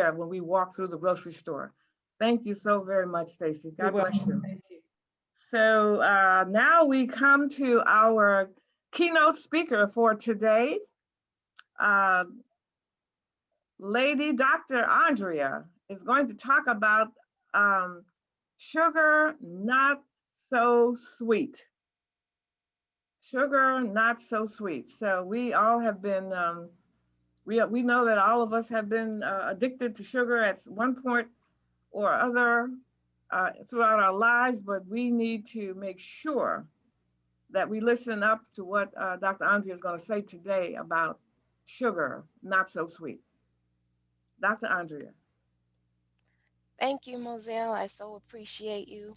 there when we walk through the grocery store. Thank you so very much, Stacy. You're God bless welcome. you. Thank you. So now we come to our keynote speaker for today, uh, Lady Dr. Ondria is going to talk about um, sugar not so sweet. Sugar not so sweet. So we all have been, we know that all of us have been addicted to sugar at one point or other throughout our lives, but we need to make sure that we listen up to what Dr. Andrea is going to say today about sugar, not so sweet. Dr. Andrea. Thank you, Moselle. I so appreciate you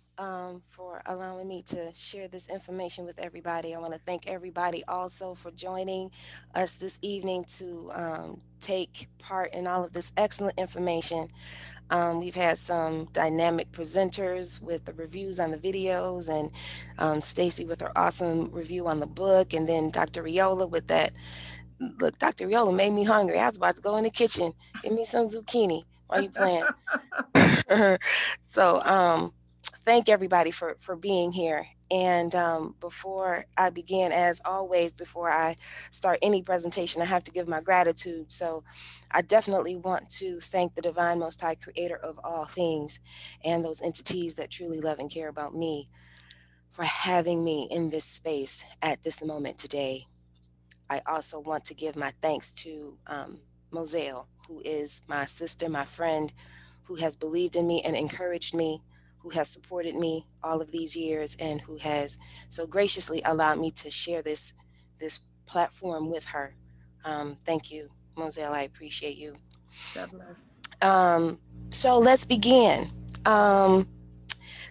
for allowing me to share this information with everybody. I want to thank everybody also for joining us this evening to take part in all of this excellent information. We've had some dynamic presenters with the reviews on the videos, and Stacy with her awesome review on the book, and then Dr. Riola with that. Look, Dr. Riola made me hungry. I was about to go in the kitchen, give me some zucchini while you playing. So thank everybody for being here. And before I begin, as always, before I start any presentation, I have to give my gratitude. So I definitely want to thank the divine most high creator of all things and those entities that truly love and care about me for having me in this space at this moment today. I also want to give my thanks to Moselle, who is my sister, my friend, who has believed in me and encouraged me, who has supported me all of these years, and who has so graciously allowed me to share this platform with her. Thank you, Moselle. I appreciate you. God bless. Um, so let's begin. Um,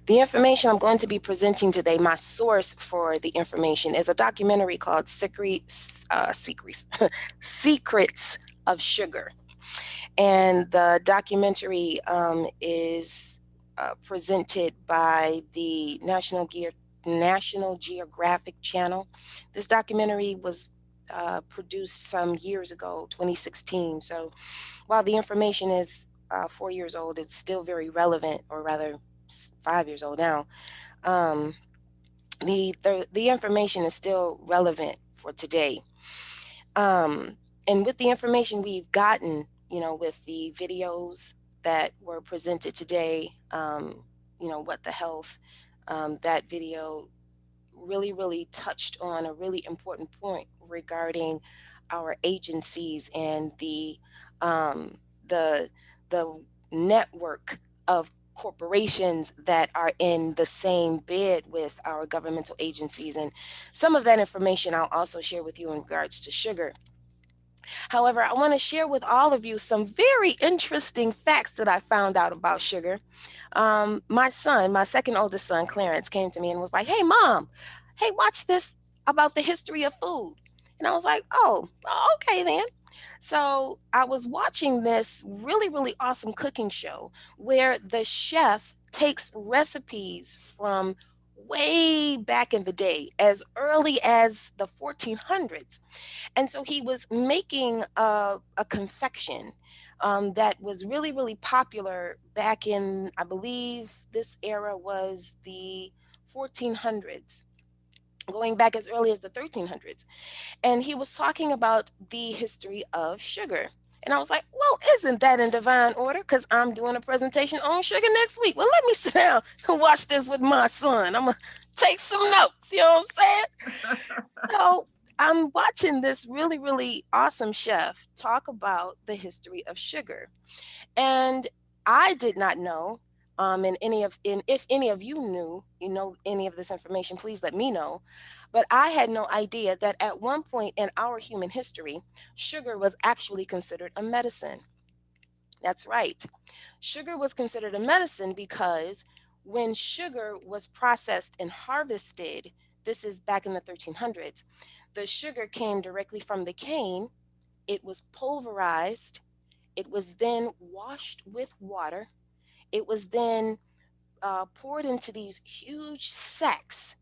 the information I'm going to be presenting today, my source for the information, is a documentary called Secrets of Sugar. And the documentary is presented by the National Geographic Channel. This documentary was produced some years ago, 2016. So while the information is 4 years old, it's still very relevant, or rather 5 years old now. Um, the information is still relevant for today. Um, and with the information we've gotten, with the videos that were presented today, what the health, that video really touched on a really important point regarding our agencies and um, the the network of corporations that are in the same bid with our governmental agencies. And some of that information I'll also share with you in regards to sugar. However, I want to share with all of you some very interesting facts that I found out about sugar. My son, my second oldest son, Clarence, came to me and was like, "Hey, mom, hey, watch this about the history of food." And I was like, "Oh, okay then." So I was watching this really awesome cooking show where the chef takes recipes from way back in the day, as early as the 1400s. And so he was making a confection that was really popular back in, I believe this era was the 1400s, going back as early as the 1300s. And he was talking about the history of sugar. And I was like, well, isn't that in divine order? Because I'm doing a presentation on sugar next week. Well, let me sit down and watch this with my son. I'm going to take some notes. You know what I'm saying? So I'm watching this really awesome chef talk about the history of sugar. And I did not know, and if any of you knew, any of this information, please let me know. But I had no idea that at one point in our human history, sugar was actually considered a medicine. That's right. Sugar was considered a medicine because when sugar was processed and harvested, this is back in the 1300s, the sugar came directly from the cane. It was pulverized. It was then washed with water. It was then poured into these huge sacks,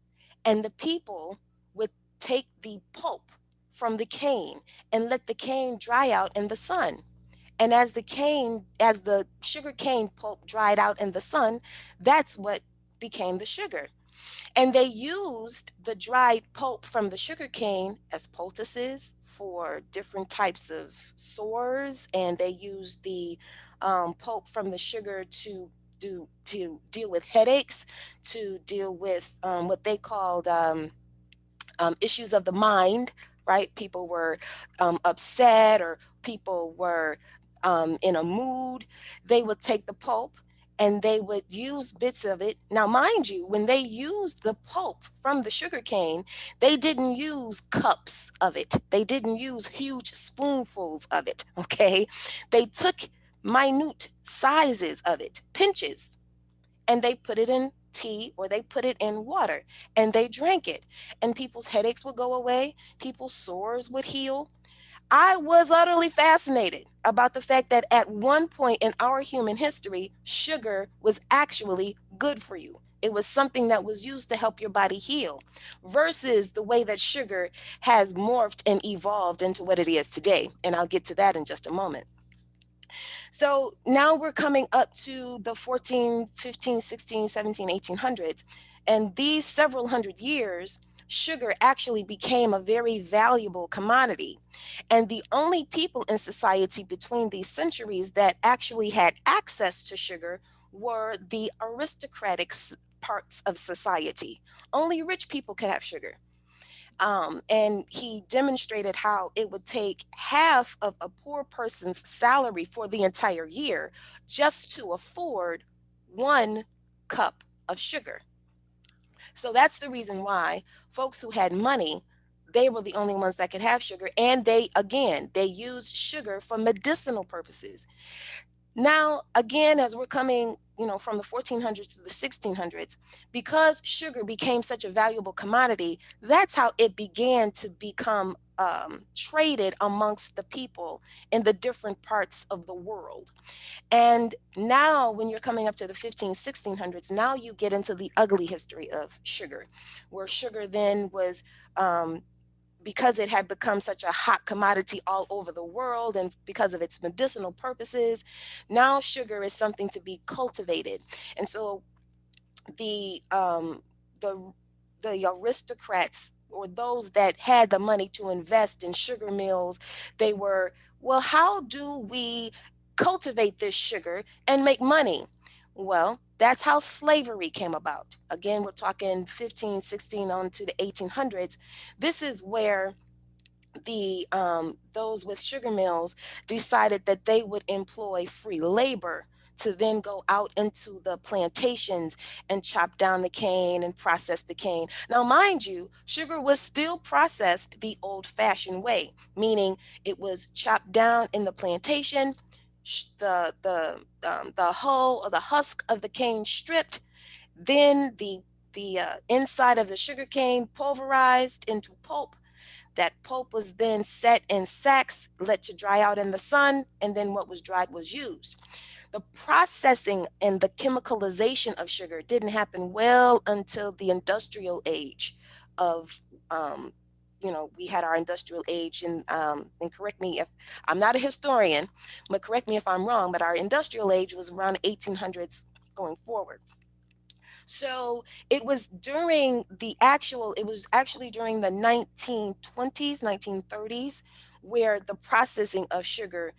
and the people would take the pulp from the cane and let the cane dry out in the sun. And as the sugar cane pulp dried out in the sun, that's what became the sugar. And they used the dried pulp from the sugar cane as poultices for different types of sores, and they used the pulp from the sugar to deal with headaches, to deal with what they called issues of the mind, right? People were upset, or people were in a mood. They would take the pulp and they would use bits of it. Now, mind you, when they used the pulp from the sugar cane, they didn't use cups of it, they didn't use huge spoonfuls of it, okay? They took minute sizes of it, pinches, and they put it in tea or they put it in water and they drank it. And people's headaches would go away, people's sores would heal. I was utterly fascinated about the fact that at one point in our human history, sugar was actually good for you. It was something that was used to help your body heal, versus the way that sugar has morphed and evolved into what it is today. And I'll get to that in just a moment. So now we're coming up to the 14, 15, 16, 17, 1800s. And these several hundred years, sugar actually became a very valuable commodity. And the only people in society between these centuries that actually had access to sugar were the aristocratic parts of society. Only rich people could have sugar. And he demonstrated how it would take half of a poor person's salary for the entire year just to afford 1 cup of sugar. So that's the reason why folks who had money, they were the only ones that could have sugar. And they, again, they used sugar for medicinal purposes. Now, again, as we're coming, from the 1400s to the 1600s, because sugar became such a valuable commodity, that's how it began to become traded amongst the people in the different parts of the world. And now, when you're coming up to the 1600s, now you get into the ugly history of sugar, where sugar then was because it had become such a hot commodity all over the world and because of its medicinal purposes, now sugar is something to be cultivated. And so the the the aristocrats, or those that had the money to invest in sugar mills, they were, well, how do we cultivate this sugar and make money? Well, that's how slavery came about. Again, we're talking 15, 16 on to the 1800s. This is where the those with sugar mills decided that they would employ free labor to then go out into the plantations and chop down the cane and process the cane. Now, mind you, sugar was still processed the old-fashioned way, meaning it was chopped down in the plantation, the hull or the husk of the cane stripped, then the inside of the sugar cane pulverized into pulp. That pulp was then set in sacks, let to dry out in the sun, and then what was dried was used. The processing and the chemicalization of sugar didn't happen well until the industrial age of, we had our industrial age, and correct me if I'm not a historian, but correct me if I'm wrong, but our industrial age was around 1800s going forward. So it was actually during the 1920s, 1930s, where the processing of sugar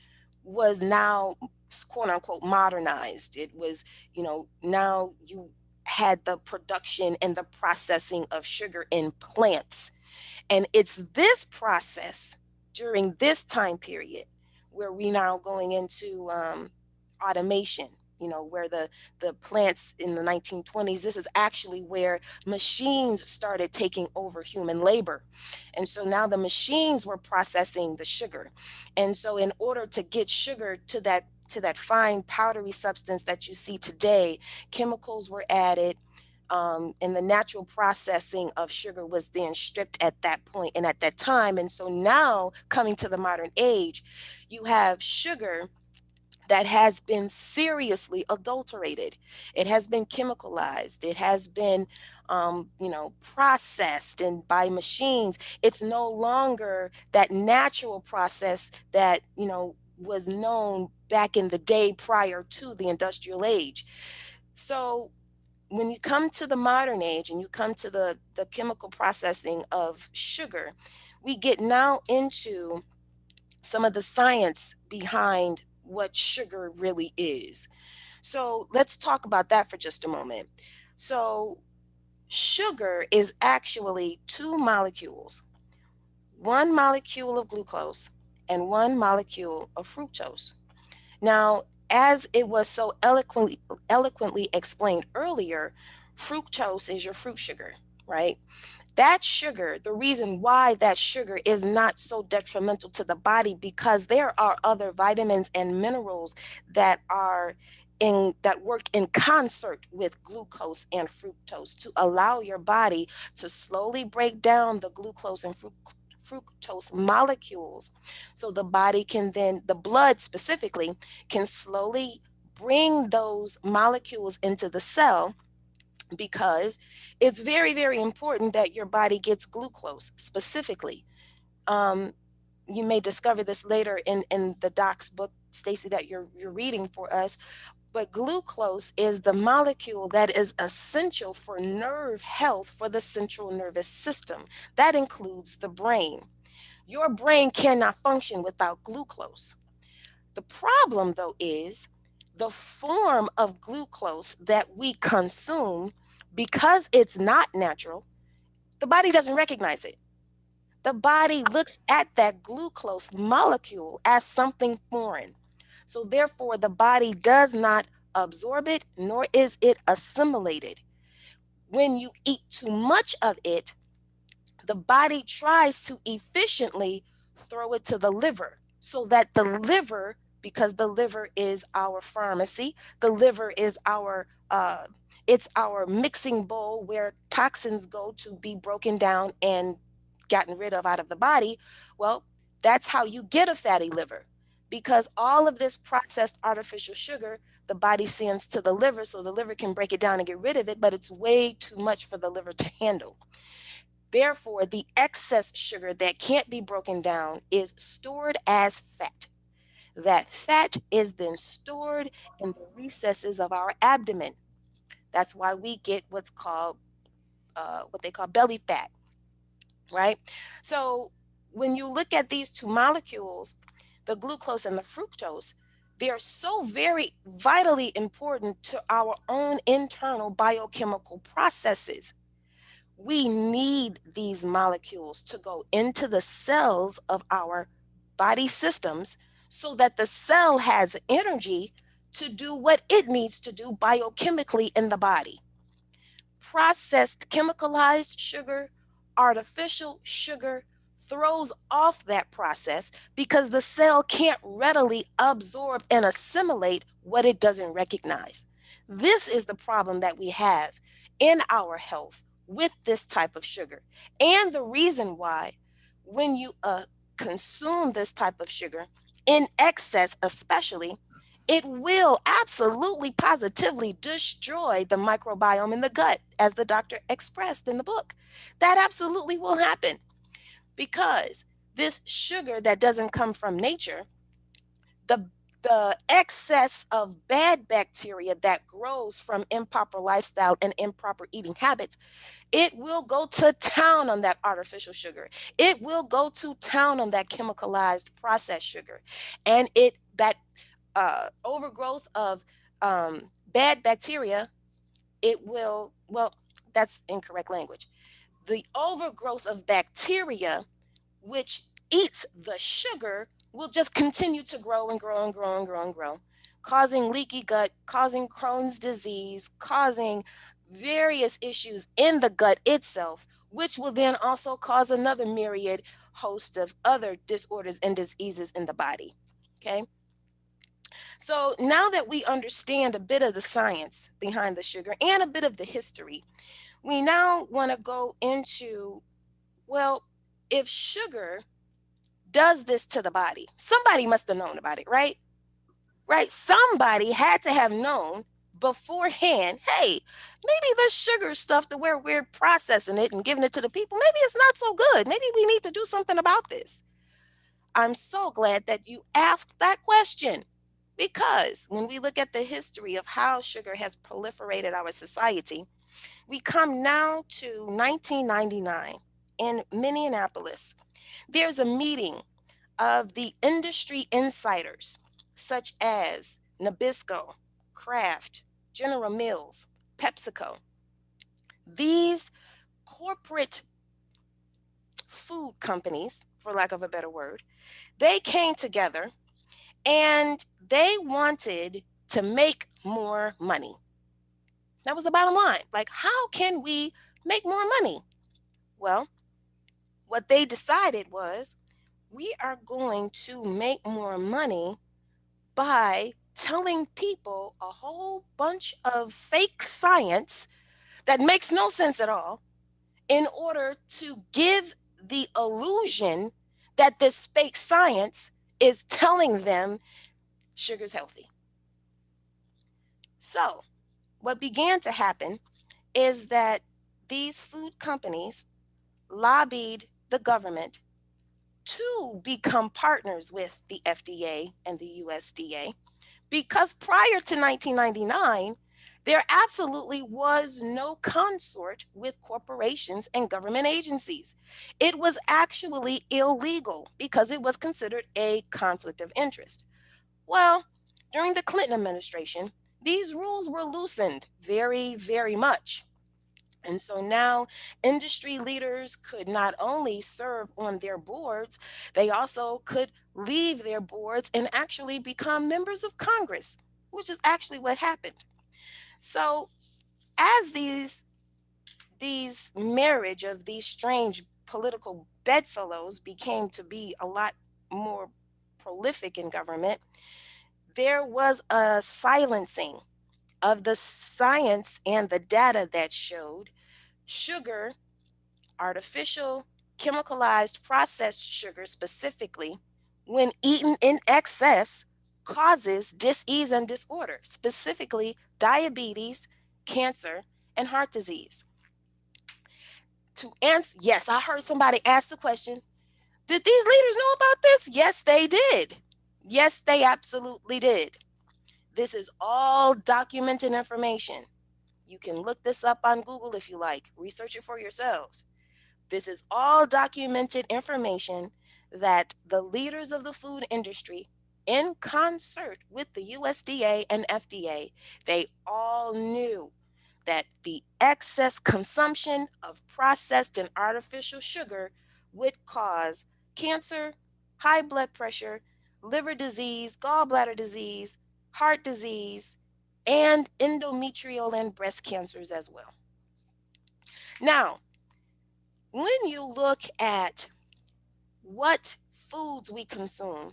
was now quote unquote modernized. It was, now you had the production and the processing of sugar in plants. And it's this process during this time period where we now going into automation, where the plants in the 1920s, this is actually where machines started taking over human labor. And so now the machines were processing the sugar. And so in order to get sugar to that fine powdery substance that you see today, chemicals were added, and the natural processing of sugar was then stripped at that point and at that time. And so now, coming to the modern age, you have sugar that has been seriously adulterated. It has been chemicalized. It has been, processed and by machines. It's no longer that natural process that, was known back in the day prior to the industrial age. So when you come to the modern age and you come to the chemical processing of sugar, we get now into some of the science behind what sugar really is. So let's talk about that for just a moment. So sugar is actually two molecules, one molecule of glucose and one molecule of fructose. Now, as it was so eloquently explained earlier, fructose is your fruit sugar, right? That sugar, the reason why that sugar is not so detrimental to the body, because there are other vitamins and minerals that are that work in concert with glucose and fructose to allow your body to slowly break down the glucose and fructose molecules, so the body can then, the blood specifically, can slowly bring those molecules into the cell, because it's very, very important that your body gets glucose specifically. Um, you may discover this later in the doc's book, Stacy, that you're reading for us. But glucose is the molecule that is essential for nerve health for the central nervous system. That includes the brain. Your brain cannot function without glucose. The problem, though, is the form of glucose that we consume, because it's not natural, the body doesn't recognize it. The body looks at that glucose molecule as something foreign. So, therefore, the body does not absorb it, nor is it assimilated. When you eat too much of it, the body tries to efficiently throw it to the liver, so that the liver, because the liver is our pharmacy, the liver is our it's our mixing bowl where toxins go to be broken down and gotten rid of out of the body. Well, that's how you get a fatty liver, because all of this processed artificial sugar the body sends to the liver so the liver can break it down and get rid of it, but it's way too much for the liver to handle. Therefore, the excess sugar that can't be broken down is stored as fat. That fat is then stored in the recesses of our abdomen. That's why we get what's called what they call belly fat, right? So when you look at these two molecules, the glucose and the fructose, they are so very vitally important to our own internal biochemical processes. We need these molecules to go into the cells of our body systems, so that the cell has energy to do what it needs to do biochemically in the body. Processed chemicalized sugar, artificial sugar, throws off that process, because the cell can't readily absorb and assimilate what it doesn't recognize. This is the problem that we have in our health with this type of sugar. And the reason why, when you consume this type of sugar in excess, especially, it will absolutely positively destroy the microbiome in the gut, as the doctor expressed in the book. That absolutely will happen, because this sugar that doesn't come from nature, the the excess of bad bacteria that grows from improper lifestyle and improper eating habits, it will go to town on that artificial sugar. It will go to town on that chemicalized processed sugar. And it that overgrowth of bad bacteria, it will, well, that's incorrect language. The overgrowth of bacteria, which eats the sugar, will just continue to grow and grow and grow and grow and grow, causing leaky gut, causing Crohn's disease, causing various issues in the gut itself, which will then also cause another myriad host of other disorders and diseases in the body. Okay. So now that we understand a bit of the science behind the sugar and a bit of the history, we now want to go into, well, if sugar does this to the body, somebody must have known about it, right? Right? Somebody had to have known beforehand, hey, maybe this sugar stuff, the where we're processing it and giving it to the people, maybe it's not so good. Maybe we need to do something about this. I'm so glad that you asked that question because when we look at the history of how sugar has proliferated our society, we come now to 1999 in Minneapolis. There's a meeting of the industry insiders such as Nabisco, Kraft, General Mills, PepsiCo. These corporate food companies, for lack of a better word, they came together and they wanted to make more money. That was the bottom line. Like, how can we make more money? Well, what they decided was we are going to make more money by telling people a whole bunch of fake science that makes no sense at all in order to give the illusion that this fake science is telling them sugar's healthy. So, what began to happen is that these food companies lobbied the government to become partners with the FDA and the USDA because prior to 1999, there absolutely was no consort with corporations and government agencies. It was actually illegal because it was considered a conflict of interest. Well, during the Clinton administration, these rules were loosened very, very much. And so now industry leaders could not only serve on their boards, they also could leave their boards and actually become members of Congress, which is actually what happened. So as these marriage of these strange political bedfellows became to be a lot more prolific in government, there was a silencing of the science and the data that showed sugar, artificial, chemicalized, processed sugar specifically, when eaten in excess, causes disease and disorder, specifically diabetes, cancer, and heart disease. To answer, yes, I heard somebody ask the question, did these leaders know about this? Yes, they did. Yes, they absolutely did. This is all documented information. You can look this up on Google if you like, research it for yourselves. This is all documented information that the leaders of the food industry, in concert with the USDA and FDA, they all knew that the excess consumption of processed and artificial sugar would cause cancer, high blood pressure, liver disease, gallbladder disease, heart disease, and endometrial and breast cancers as well. Now, when you look at what foods we consume,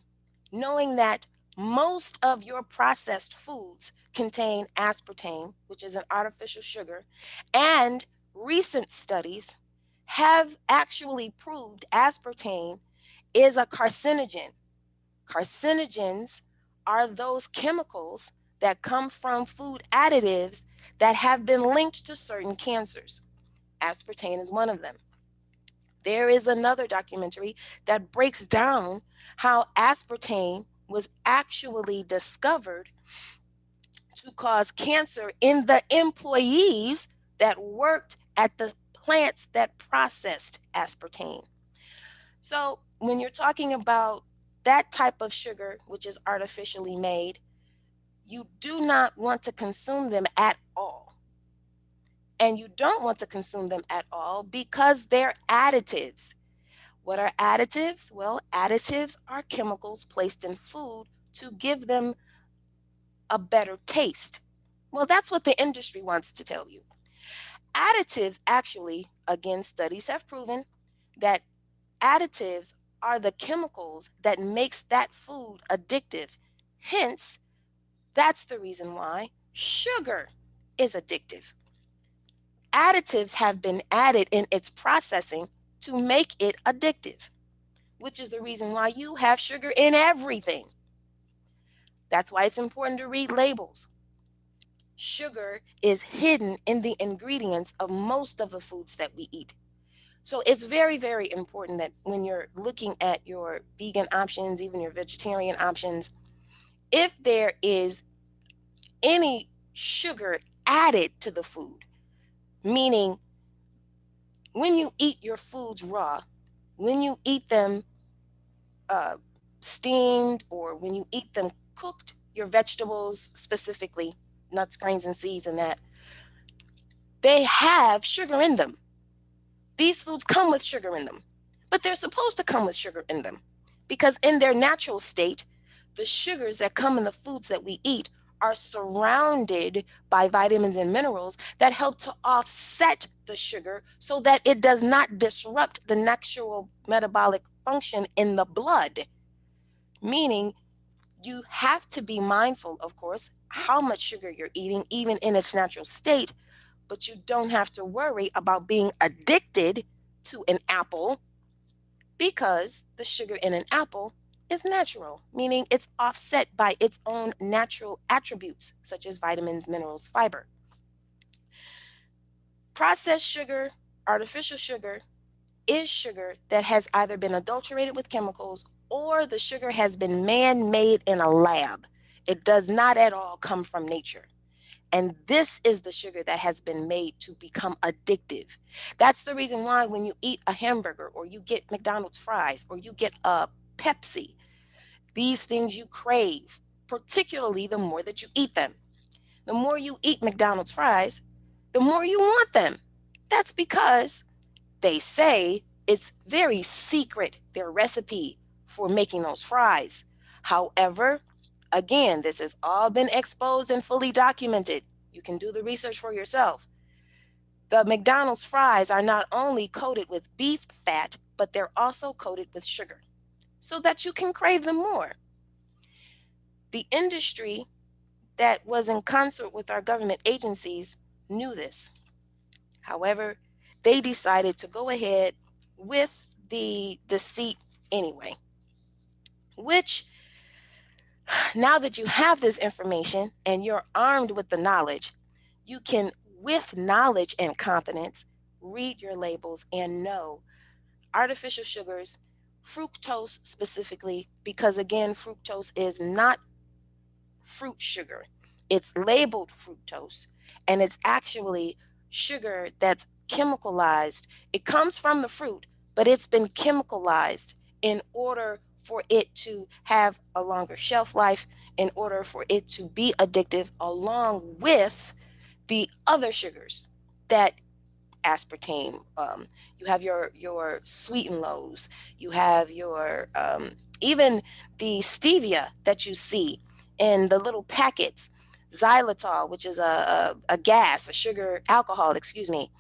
knowing that most of your processed foods contain aspartame, which is an artificial sugar, and recent studies have actually proved aspartame is a carcinogen. Carcinogens are those chemicals that come from food additives that have been linked to certain cancers. Aspartame is one of them. There is another documentary that breaks down how aspartame was actually discovered to cause cancer in the employees that worked at the plants that processed aspartame. So, when you're talking about that type of sugar, which is artificially made, you do not want to consume them at all. And you don't want to consume them at all because they're additives. What are additives? Well, additives are chemicals placed in food to give them a better taste. Well, that's what the industry wants to tell you. Additives actually, again, studies have proven that additives are the chemicals that makes that food addictive. Hence, that's the reason why sugar is addictive. Additives have been added in its processing to make it addictive, which is the reason why you have sugar in everything. That's why it's important to read labels. Sugar is hidden in the ingredients of most of the foods that we eat. So it's very, very important that when you're looking at your vegan options, even your vegetarian options, if there is any sugar added to the food, meaning when you eat your foods raw, when you eat them uh, steamed, or when you eat them cooked, your vegetables specifically, nuts, grains, and seeds, and that, they have sugar in them. These foods come with sugar in them, but they're supposed to come with sugar in them because, in their natural state, the sugars that come in the foods that we eat are surrounded by vitamins and minerals that help to offset the sugar so that it does not disrupt the natural metabolic function in the blood. Meaning, you have to be mindful, of course, how much sugar you're eating, even in its natural state, but you don't have to worry about being addicted to an apple because the sugar in an apple is natural, meaning it's offset by its own natural attributes, such as vitamins, minerals, fiber. Processed sugar, artificial sugar, is sugar that has either been adulterated with chemicals or the sugar has been man made in a lab. It does not at all come from nature. And this is the sugar that has been made to become addictive. That's the reason why when you eat a hamburger, or you get McDonald's fries, or you get a Pepsi, these things you crave, particularly the more that you eat them. The more you eat McDonald's fries, the more you want them. That's because they say it's very secret, their recipe for making those fries. However, again, this has all been exposed and fully documented. You can do the research for yourself. The McDonald's fries are not only coated with beef fat, but they're also coated with sugar so that you can crave them more. The industry that was in concert with our government agencies knew this. However, they decided to go ahead with the deceit anyway, which, now that you have this information and you're armed with the knowledge, you can, with knowledge and confidence, read your labels and know artificial sugars, fructose specifically, because again, fructose is not fruit sugar. It's labeled fructose, and it's actually sugar that's chemicalized. It comes from the fruit, but it's been chemicalized in order for it to have a longer shelf life, in order for it to be addictive, along with the other sugars that aspartame. You have your sweet and lows. You have your even the stevia that you see in the little packets, xylitol, which is a gas, a sugar alcohol, excuse me.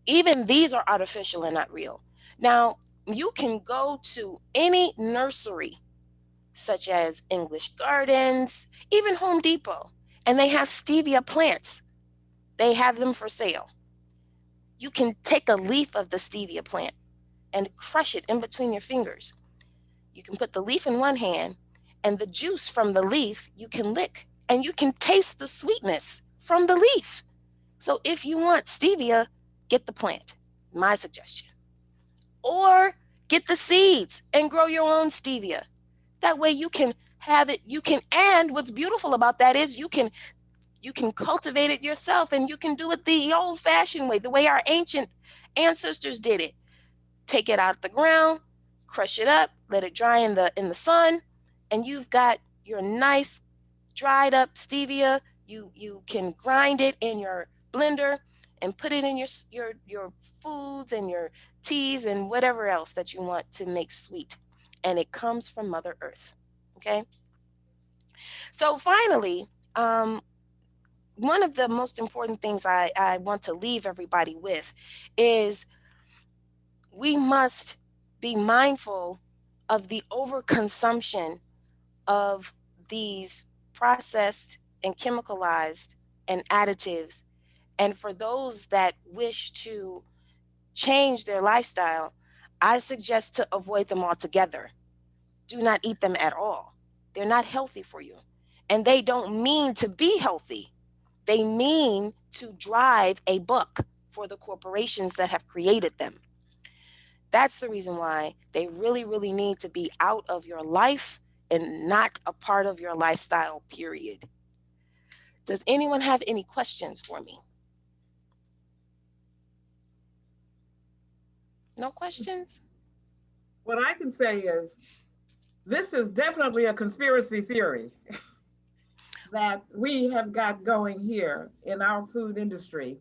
Even these are artificial and not real. Now, you can go to any nursery, such as English Gardens, even Home Depot, and they have stevia plants. They have them for sale. You can take a leaf of the stevia plant and crush it in between your fingers. You can put the leaf in one hand, and the juice from the leaf you can lick, and you can taste the sweetness from the leaf. So if you want stevia, get the plant, my suggestion. Or get the seeds and grow your own stevia. That way you can have it, and what's beautiful about that is you can cultivate it yourself, and you can do it the old fashioned way, the way our ancient ancestors did it. Take it out of the ground, crush it up, let it dry in the sun, and you've got your nice dried up stevia. You can grind it in your blender and put it in your foods and your teas and whatever else that you want to make sweet. And it comes from Mother Earth. Okay? So finally, one of the most important things I want to leave everybody with is we must be mindful of the overconsumption of these processed and chemicalized and additives. And for those that wish to change their lifestyle, I suggest to avoid them altogether. Do not eat them at all. They're not healthy for you. And they don't mean to be healthy. They mean to drive a buck. for the corporations that have created them. That's the reason why they really, really need to be out of your life and not a part of your lifestyle, period. Does anyone have any questions for me? No questions? What I can say is this is definitely a conspiracy theory that we have got going here in our food industry.